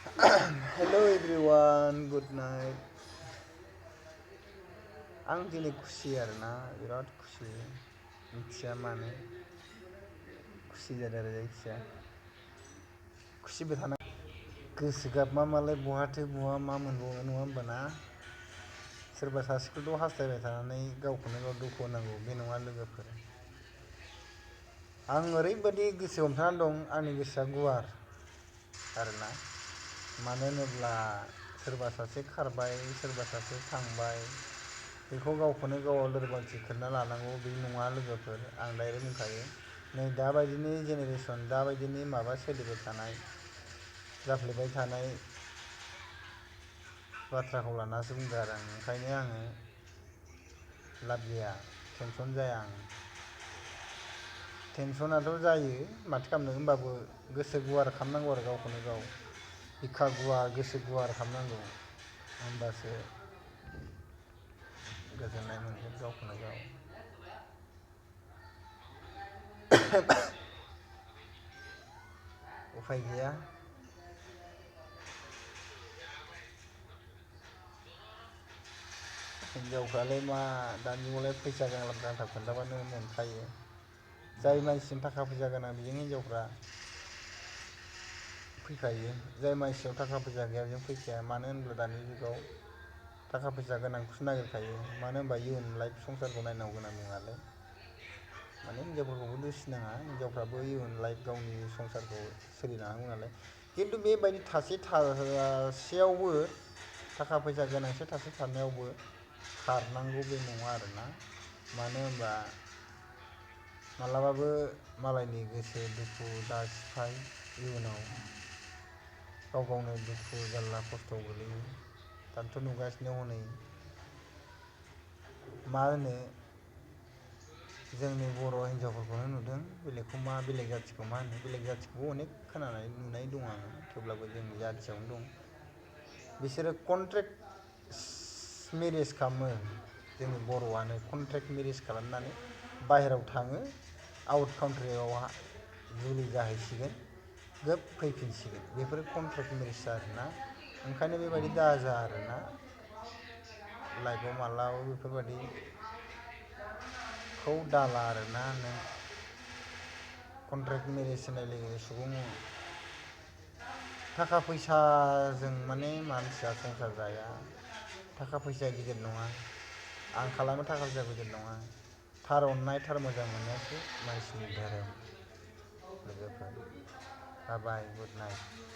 Hello everyone, good night. आं दिनै खुसि आरोना बिराद खुसि मिथिया मानो खुसि जादों आरो जायखिया खुसिबो थानांगौ गोसो गाबमा मालाय बहाथो बहा मा मोनबावनो नङा होमबा ना सोरबा सासेखौथ' हास्थायबाय थानानै गावखौनो गाव दुखु होनांगौ बे नङा लोगोफोर आं ओरैबायदि गोसो हमथानानै दं आंनि गोसोआ गुवार आरोना मानो होनोब्ला सोरबा सासे खारबाय सोरबा सासे थांबाय बेखौ गावखौनो गाव लोरबांथि खोबना लानांगौ बे नङा लोगोफोर आं डाइरेक्ट बुंखायो नै दाबायदिनि जेनेरेसन दाबायदिनि माबा सोलिबाय थानाय जाफ्लेबाय थानाय बाथ्राखौ लानासो बुंदों आरो आं ओंखायनो आङो लाब गैया टेनसन जाया आं टेनसनाथ' जायो माथो खालामनो होमबाबो गोसो गुवार खालामनांगौ आरो गावखौनो गाव बिखा गुवार गोसो गुवार खालामनांगौ होमबासो गोजोननाय मोनगोन गावखौनो गाव उफाय गैया हिनजावफ्रालाय मा दानि जुगावलाय फैसा गांलाब गांथाब खोन्थाबानो मोनखायो जाय मानसिजों थाखा फैसा गोनां बेजों हिनजावफ्रा फैखायो जाय मानसियाव थाखा फैसा गैया बेजों फैखाया मानो होनब्ला दानि जुगाव थाखा फैसा गोनांखौसो नागिरखायो मानो होनबा इयुन लाइफ संसारखौ नायनांगौ गोनां दं नालाय माने हिनजावफोरखौबो दुसिनाङा हिनजावफ्राबो इयुन लाइफ गावनि संसारखौ सोलिलांनांगौ नालाय खिन्थु बेबायदि थासेयावबो थाखा फैसा गोनांसो थानायावबो खारनांगौ बे नङा आरोना मानो होनबा मालाबाबो मालायनि गोसो दुखु दासिफाय इयुनाव गाव गावनो दुखु जारला खस्थ' गोलैयो दाथ' नुगासिनो हनै मा होनो जोंनि बर' हिनजावफोरखौनो नुदों बेलेगखौ मा बेलेग जाथिखौ मा होनो बेलेग जाथिखौबो अनेक खोनानाय नुनाय दं आङो थेवब्लाबो जोंनि जाथियावनो दं बिसोरो कन्ट्रेक्ट मेरेज खालामो जोंनि बर'आनो कन्ट्रेक्ट मेरेज खालामनानै बाहेरायाव थाङो आउट कान्ट्रियाव जुलि जाहैसिगोन ग्रोब फैफिनसिगोन बेफोरो कन्ट्रेक्ट मेरेज आरोना ओंखायनो बेबायदि दाजा आरोना लाइफआव मालाबाबो बेफोरबायदिखौ दाला आरोना नों कन्ट्रेक्ट मेरेज होननाय लोगो सुबुं थाखा फैसाजों माने मानसिया संसार जाया थाखा फैसाया गिदिर नङा आं खालामो थाखा फैसा गिदिर नङा थार अननाय थार मोजां मोननायासो मानसिनि धोरोम लोगोफोर बाय बाय गुड नाइट